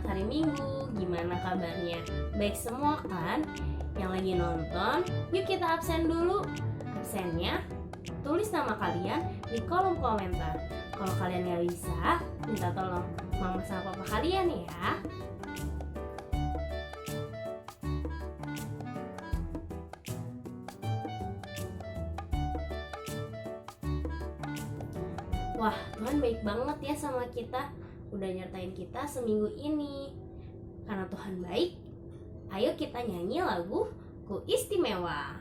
Selamat hari Minggu, gimana kabarnya? Baik semua kan? Yang lagi nonton, yuk kita absen dulu. Absennya, tulis nama kalian di kolom komentar. Kalau kalian gak bisa, minta tolong mama sama papa kalian ya. Wah, Tuhan baik banget ya sama kita. Udah nyertain kita seminggu ini. Karena Tuhan baik, ayo kita nyanyi lagu Ku Istimewa.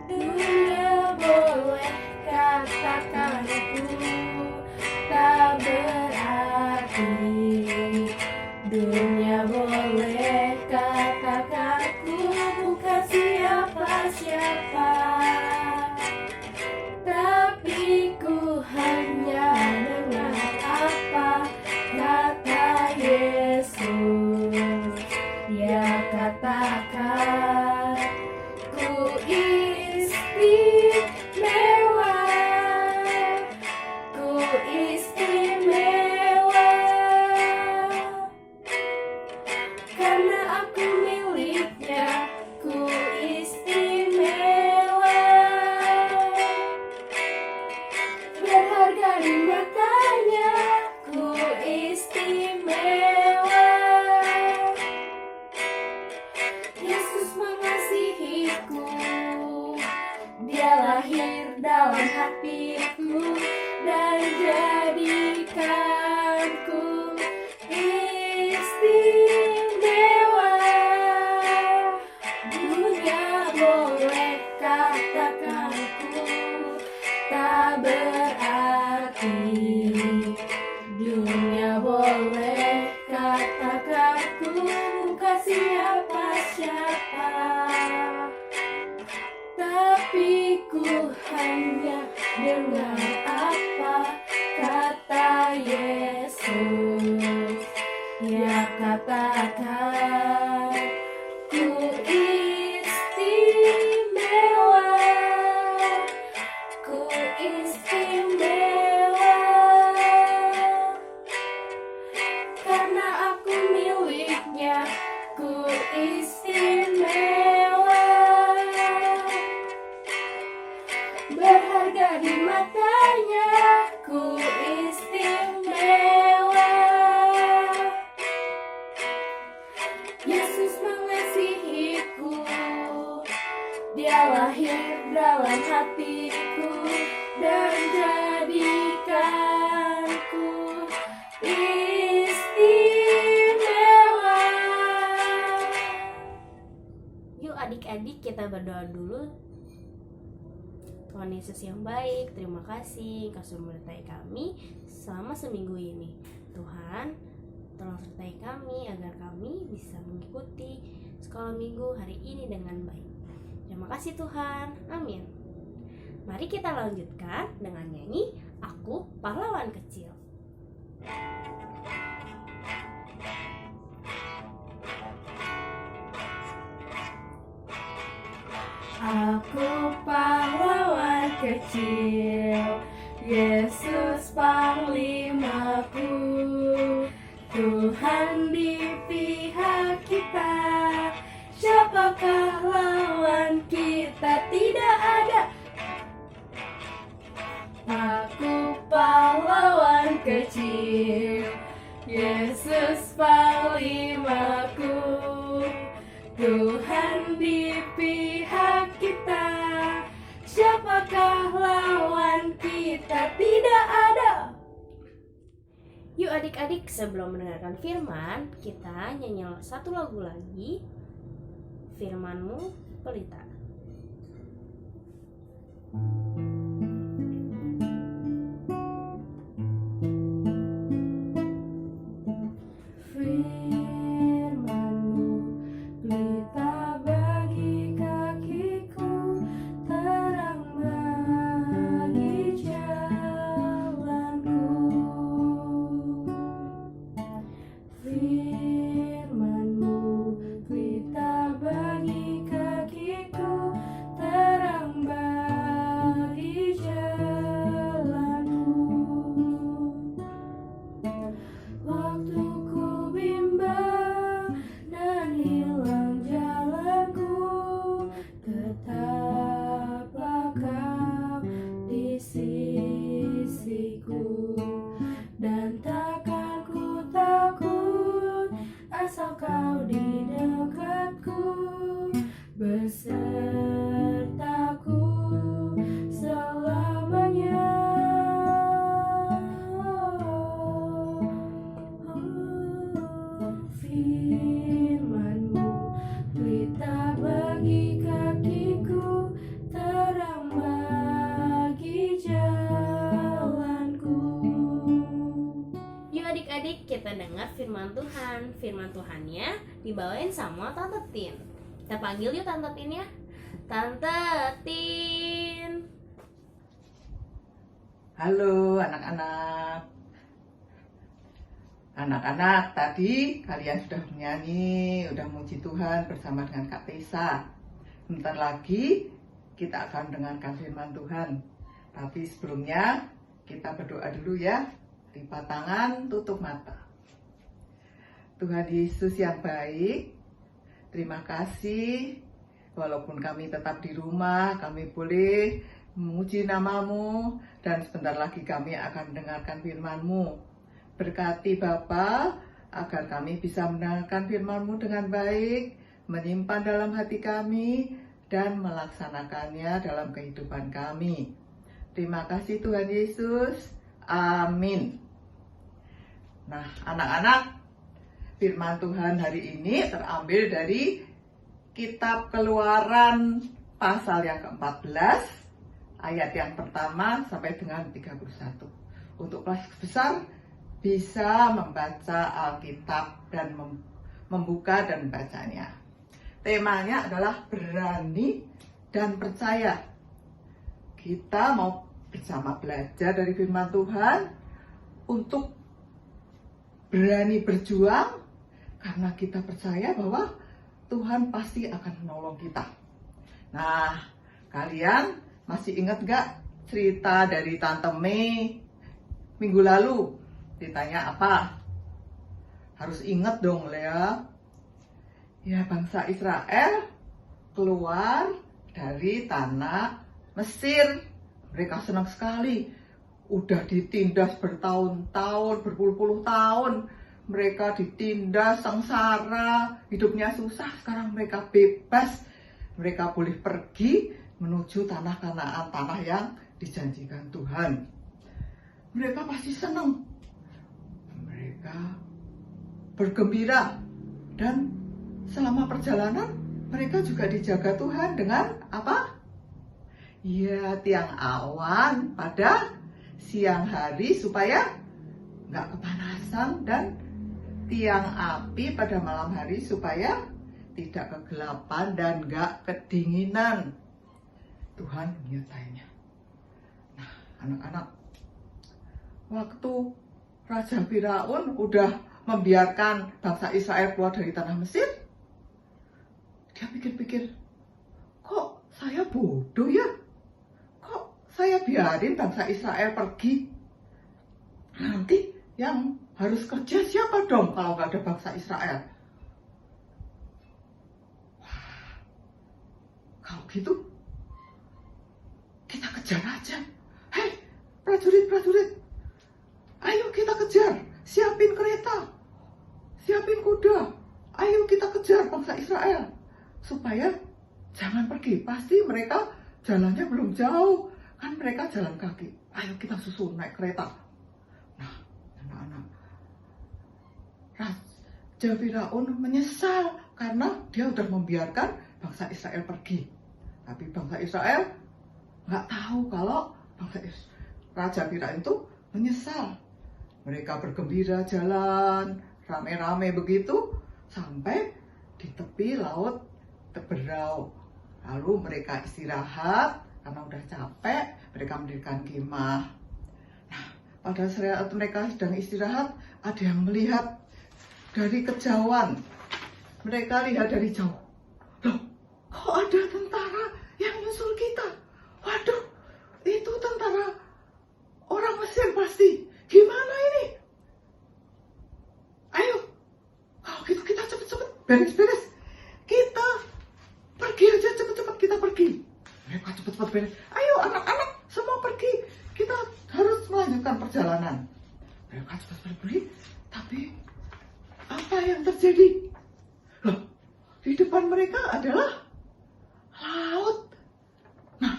Dunia boleh katakan ku tak berarti. Dunia boleh katakan ku bukan siapa-siapa. Tapi ku hanya dengar apa kata Yesus. Dia katakan ku istimewa, ku istimewa, karena aku miliknya, ku istimewa, berharga di matanya, ku istimewa. Yesus mengasihiku, Dia lahir dalam hatiku dan jadikanku istimewa. Dunia boleh katakan ku tak berarti. Dunia boleh katakan ku bukan siapa-siapa. Tapi ku hanya dengar apa kata Yesus. Dia katakan ku istimewa, ku istimewa, karena aku miliknya, ku istimewa, berharga di matanya, ku istimewa. Yesus mengasihiku, Dia lahir dalam hatiku dan jadikanku istimewa. Yuk adik-adik kita berdoa dulu. Tuhan Yesus yang baik, terima kasih Kau sudah menyertai kami selama seminggu ini. Tuhan, tolong sertai kami agar kami bisa mengikuti sekolah minggu hari ini dengan baik. Terima kasih Tuhan, amin. Mari kita lanjutkan dengan nyanyi Aku Pahlawan Kecil. Aku pahlawan kecil, Yesus panglimaku, Tuhan di pihak kita, siapakah lawan kita? Tidak ada. Aku pahlawan kecil, Yesus panglimaku, Tuhan di pihak kita, siapakah lawan kita? Tidak ada. Yuk adik-adik, sebelum mendengarkan firman, kita nyanyi satu lagu lagi, Firman-Mu Pelita. Firman-Mu pelita bagi kakiku, terang bagi jalanku. Firman-Mu pelita bagi kakiku, kakiku, dan takkan ku takut asal kau di dekatku, besertaku selamanya. Firman-Mu pelita bagi kakiku, terang bagi jalanku. Yuk adik-adik, kita dengar firman Tuhan. Firman Tuhannya dibawain sama Tante Tin. Kita panggil yuk Tante Tin ya. Tante Tin. Halo anak-anak. Anak-anak, tadi kalian sudah menyanyi, sudah memuji Tuhan bersama dengan Kak Tessa. Bentar lagi kita akan mendengarkan firman Tuhan. Tapi sebelumnya kita berdoa dulu ya. Lipat tangan, tutup mata. Tuhan Yesus yang baik, terima kasih. Walaupun kami tetap di rumah, kami boleh memuji nama-Mu, dan sebentar lagi kami akan mendengarkan firman-Mu. Berkati Bapa, agar kami bisa mendengarkan firman-Mu dengan baik, menyimpan dalam hati kami, dan melaksanakannya dalam kehidupan kami. Terima kasih Tuhan Yesus. Amin. Nah, anak-anak, firman Tuhan hari ini terambil dari Kitab Keluaran pasal yang ke-14, ayat yang pertama sampai dengan 31. Untuk kelas besar bisa membaca Alkitab dan membuka dan membacanya. Temanya adalah berani dan percaya. Kita mau bersama belajar dari firman Tuhan untuk berani berjuang karena kita percaya bahwa Tuhan pasti akan menolong kita. Nah, kalian masih ingat gak cerita dari Tante Mei minggu lalu? Ceritanya apa? Harus ingat dong ya. Ya, bangsa Israel keluar dari tanah Mesir. Mereka senang sekali. Udah ditindas bertahun-tahun, berpuluh-puluh tahun. Mereka ditindas, sengsara, hidupnya susah. Sekarang mereka bebas. Mereka boleh pergi menuju tanah Kanaan, tanah yang dijanjikan Tuhan. Mereka pasti senang. Mereka bergembira, dan selama perjalanan mereka juga dijaga Tuhan dengan apa? Ya, tiang awan pada siang hari supaya nggak kepanasan, dan tiang api pada malam hari supaya tidak kegelapan dan nggak kedinginan. Tuhan menyertainya. Nah, anak-anak, waktu Raja Firaun udah membiarkan bangsa Israel keluar dari tanah Mesir, dia pikir-pikir, kok saya bodoh ya? Kok saya biarin bangsa Israel pergi? Nanti yang harus kerja siapa dong kalau nggak ada bangsa Israel? Wah, kalau gitu kita kejar aja. Hei, prajurit-prajurit, ayo kita kejar, siapin kereta, siapin kuda, ayo kita kejar bangsa Israel, supaya jangan pergi. Pasti mereka jalannya belum jauh, kan mereka jalan kaki. Ayo kita susun naik kereta. Nah, anak-anak, Raja Firaun menyesal karena dia udah membiarkan bangsa Israel pergi. Tapi bangsa Israel nggak tahu kalau Raja Firaun itu menyesal. Mereka bergembira jalan, rame-rame begitu, sampai di tepi laut Teberau. Lalu mereka istirahat, karena udah capek, mereka mendirikan kemah. Nah, pada saat mereka sedang istirahat, ada yang melihat dari kejauhan. Mereka lihat dari jauh. Loh, kok ada tentara yang nyusul kita? Waduh, itu tentara orang Mesir pasti. Gimana ini? Ayo, kalau gitu kita cepet-cepet beres-beres. Kita pergi aja, cepet-cepet kita pergi. Mereka cepet-cepet beres. Ayo anak-anak semua pergi. Kita harus melanjutkan melanjutkan perjalanan. Mereka cepat pergi, tapi apa yang terjadi? Loh, di depan mereka adalah laut. Nah,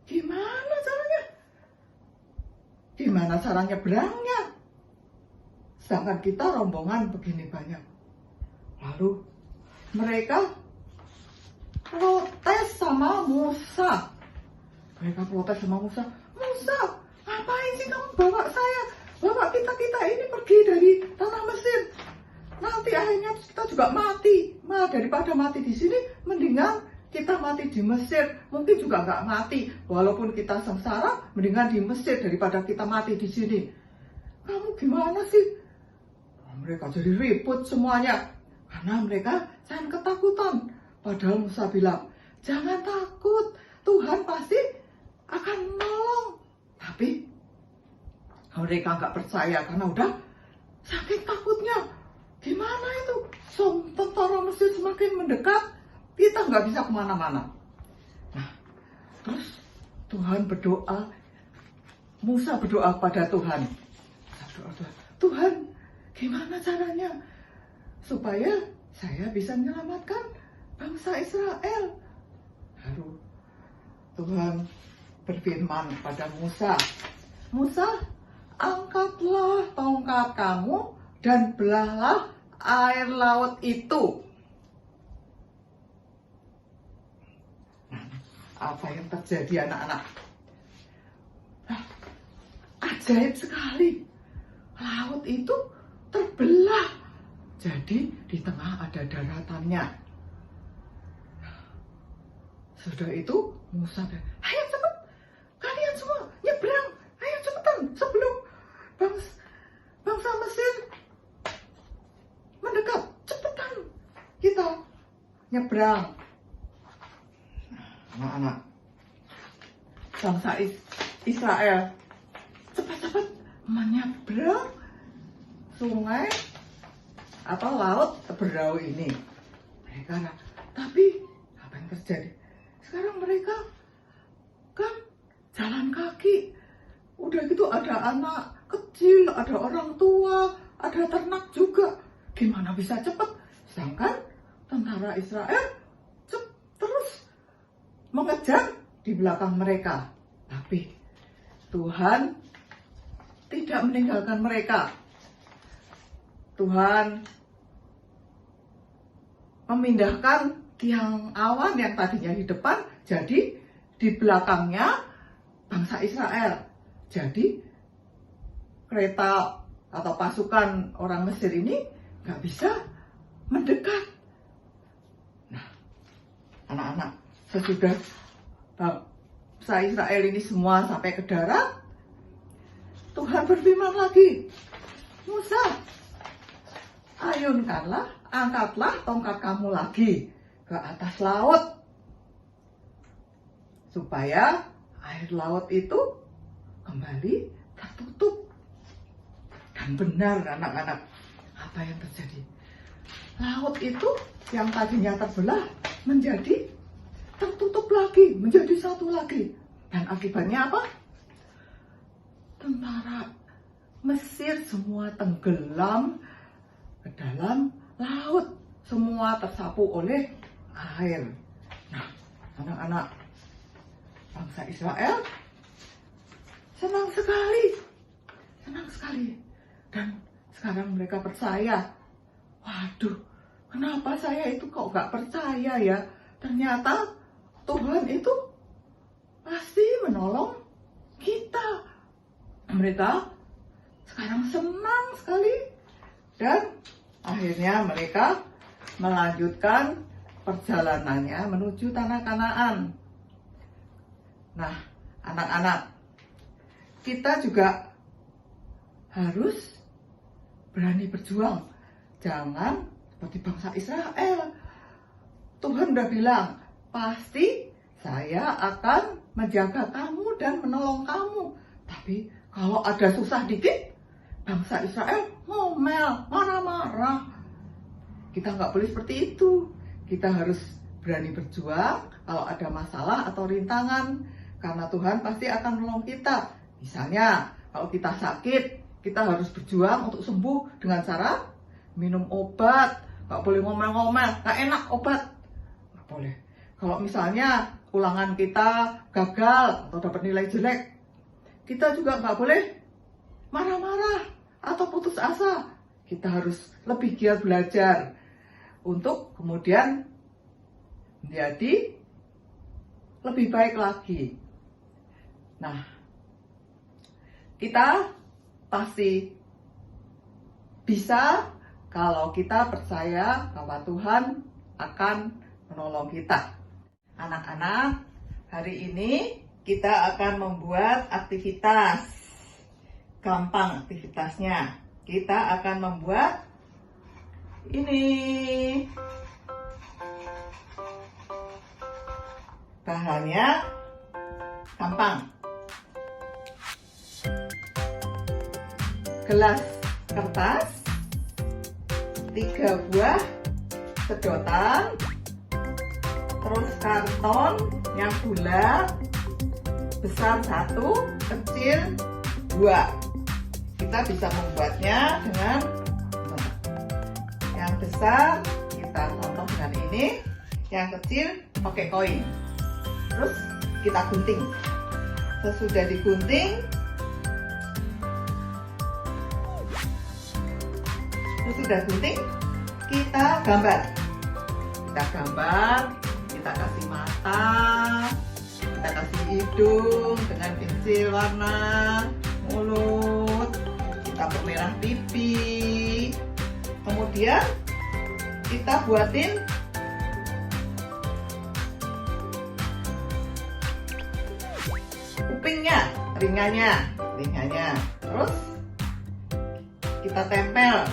gimana caranya? Gimana caranya berangnya? Sedangkan kita rombongan begini banyak. Lalu mereka protes sama Musa. Mereka protes sama Musa. Musa, ngapain sih kamu bawa saya? Bawa kita ini pergi dari tanah Mesir. Nanti akhirnya kita juga mati. Daripada mati di sini, mendingan kita mati di Mesir. Mungkin juga nggak mati. Walaupun kita sengsara, mendingan di Mesir daripada kita mati di sini. Kamu gimana sih? Mereka jadi ribut semuanya. Karena mereka sangat ketakutan. Padahal Musa bilang, jangan takut. Tuhan pasti akan menolong. Tapi mereka nggak percaya karena udah saking takutnya. Gimana itu? Tentara Mesir semakin mendekat, kita nggak bisa kemana-mana. Nah, terus Tuhan berdoa. Musa berdoa pada Tuhan. Tuhan, gimana caranya supaya saya bisa menyelamatkan bangsa Israel? Lalu Tuhan berfirman pada Musa, Musa, angkatlah tongkat kamu dan belahlah air laut itu. Apa yang terjadi anak-anak? Ajaib sekali. Laut itu terbelah. Jadi di tengah ada daratannya. Sudah itu Musa, ayo cepat, kalian semua nyebrang, ayo cepetan sebelum bangsa Mesir mendekat, cepetan kita nyebrang. Anak-anak, bangsa Israel cepat-cepat menyeberang sungai atau laut berdau ini. Mereka, tapi apa yang terjadi? Sekarang mereka kan jalan kaki. Udah gitu ada anak kecil, ada orang tua, ada ternak juga. Gimana bisa cepat? Sedangkan tentara Israel terus mengejar di belakang mereka. Tapi Tuhan tidak meninggalkan mereka. Tuhan memindahkan tiang awan yang tadinya di depan, jadi di belakangnya bangsa Israel. Jadi kereta atau pasukan orang Mesir ini nggak bisa mendekat. Nah, anak-anak, sesudah bangsa Israel ini semua sampai ke darat, Tuhan berfirman lagi, Musa, ayunkanlah, angkatlah tongkat kamu lagi ke atas laut, supaya air laut itu kembali tertutup. Dan benar anak-anak, apa yang terjadi? Laut itu yang tadinya terbelah menjadi tertutup lagi, menjadi satu lagi. Dan akibatnya apa? Tentara Mesir semua tenggelam ke dalam laut, semua tersapu oleh air. Nah, anak-anak, bangsa Israel senang sekali, dan sekarang mereka percaya. Waduh, kenapa saya itu kok gak percaya ya? Ternyata Tuhan itu pasti menolong kita. Mereka sekarang senang sekali, dan akhirnya mereka melanjutkan perjalanannya menuju tanah Kanaan. Nah, anak-anak, kita juga harus berani berjuang. Jangan seperti bangsa Israel. Tuhan udah bilang, pasti saya akan menjaga kamu dan menolong kamu. Tapi kalau ada susah dikit, bangsa Israel ngomel, marah-marah. Kita nggak boleh seperti itu. Kita harus berani berjuang kalau ada masalah atau rintangan. Karena Tuhan pasti akan menolong kita. Misalnya, Kalau kita sakit, kita harus berjuang untuk sembuh dengan cara minum obat. Nggak boleh ngomel-ngomel, nggak enak obat. Nggak boleh. Kalau misalnya ulangan kita gagal atau dapat nilai jelek, kita juga nggak boleh marah-marah atau putus asa. Kita harus lebih giat belajar untuk kemudian menjadi lebih baik lagi. Nah, kita pasti bisa kalau kita percaya bahwa Tuhan akan menolong kita. Anak-anak, hari ini kita akan membuat aktivitas. Gampang aktivitasnya. Kita akan membuat ini. Bahannya gampang. Gelas kertas, 3 buah sedotan, terus karton yang bulat, besar 1, kecil 2. Kita bisa membuatnya dengan yang besar, kita contoh dengan ini, yang kecil pakai koin. Terus kita gunting. Sesudah digunting, kita gambar. Kita kasih mata, kita kasih hidung dengan pensil warna, mulut, kita pemerah pipi. Kemudian kita buatin kupingnya, telinganya. Terus kita tempel.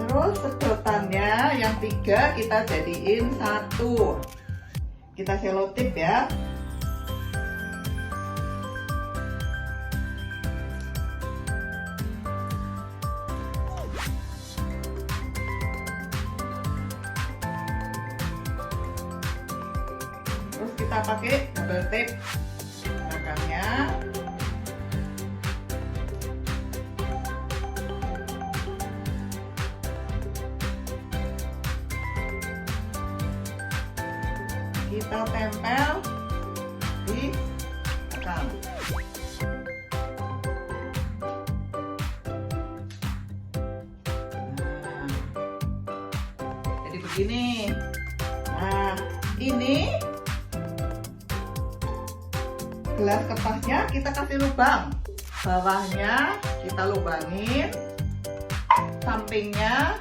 Terus sedotannya yang 3 kita jadiin 1. Kita selotip ya. Terus kita pakai double tape belakangnya. Kita tempel di belakang. Jadi begini. Nah, ini gelas kertasnya kita kasih lubang. Bawahnya kita lubangin, sampingnya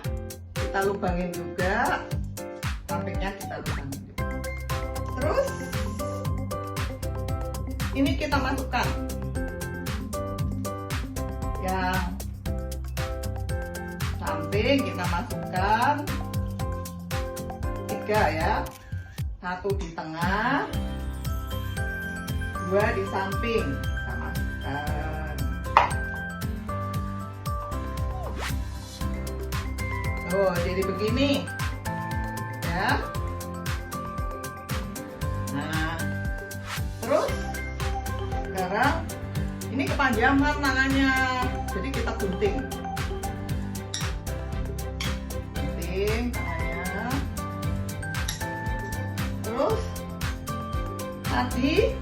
kita lubangin juga, sampingnya kita lubangin. Terus ini kita masukkan yang samping, kita masukkan 3 ya, 1 di tengah, 2 di samping, kita masukkan. Oh, jadi begini ya. Terus sekarang ini kepanjangan tangannya, jadi kita gunting tangannya. Terus tadi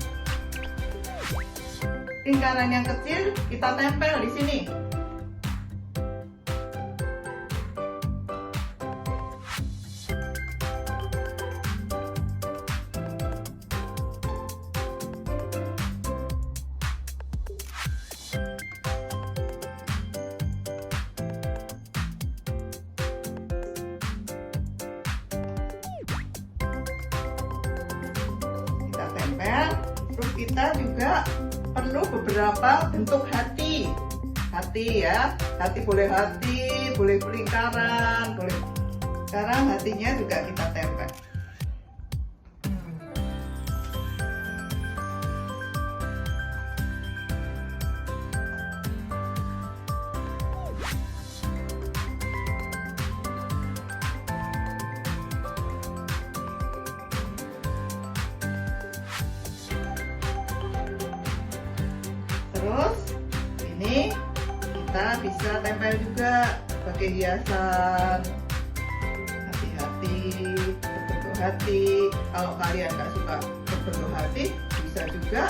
lingkaran yang kecil kita tempel di sini. Terus kita juga perlu beberapa bentuk hati. hati ya. Hati, boleh lingkaran, boleh. Sekarang hatinya juga kita tempel. Terus ini kita bisa tempel juga pakai hiasan hati-hati, berbentuk hati. Kalau kalian nggak suka berbentuk hati, bisa juga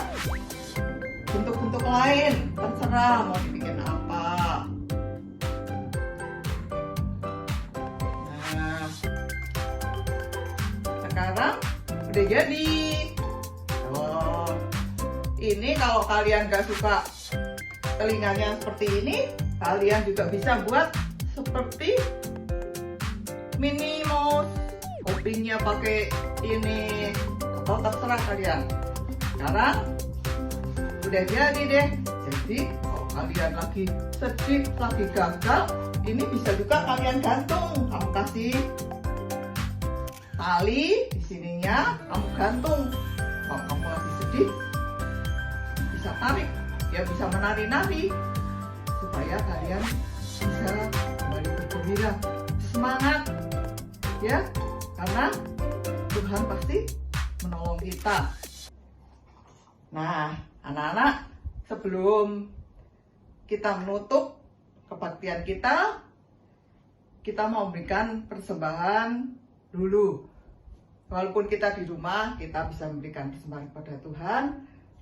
bentuk-bentuk lain, terserah mau dibikin apa. Nah, sekarang udah jadi. Ini kalau kalian gak suka telinganya seperti ini, kalian juga bisa buat seperti Minnie Mouse. Kupingnya pakai ini, atau terserah kalian. Sekarang udah jadi deh. Jadi kalau kalian lagi sedih, lagi gagal, ini bisa juga kalian gantung. Kamu kasih tali di sininya, kamu gantung. Kalau kamu lagi sedih, bisa tarik, ya bisa menari-nari supaya kalian bisa kembali bergembira, semangat ya, karena Tuhan pasti menolong kita. Nah, anak-anak, sebelum kita menutup kebaktian kita mau memberikan persembahan dulu. Walaupun kita di rumah, kita bisa memberikan persembahan kepada Tuhan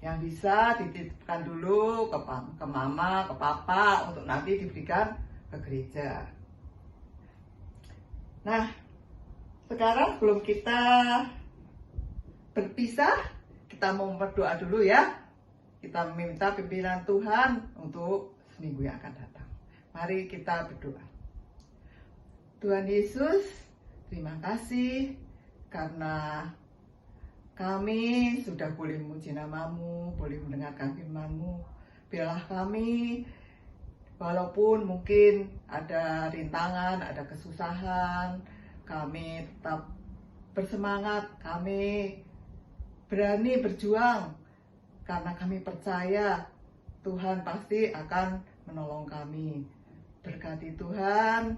yang bisa dititipkan dulu ke mama, ke papa untuk nanti diberikan ke gereja. Nah, sekarang sebelum kita berpisah, kita mau berdoa dulu ya. Kita meminta pimpinan Tuhan untuk seminggu yang akan datang. Mari kita berdoa. Tuhan Yesus, terima kasih karena kami sudah boleh memuji nama-Mu, boleh mendengarkan firman-Mu. Biarlah kami, walaupun mungkin ada rintangan, ada kesusahan, kami tetap bersemangat, kami berani berjuang, karena kami percaya Tuhan pasti akan menolong kami. Berkati Tuhan,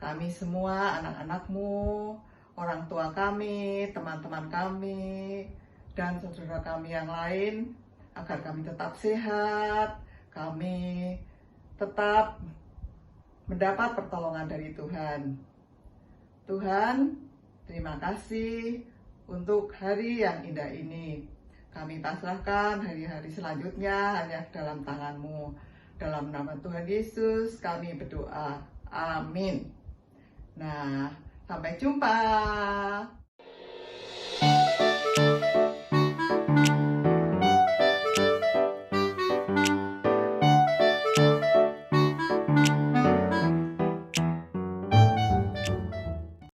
kami semua, anak-anak-Mu, orang tua kami, teman-teman kami, dan saudara kami yang lain, agar kami tetap sehat, kami tetap mendapat pertolongan dari Tuhan. Tuhan, terima kasih untuk hari yang indah ini. Kami pasrahkan hari-hari selanjutnya hanya dalam tangan-Mu. Dalam nama Tuhan Yesus kami berdoa. Amin. Nah, sampai jumpa.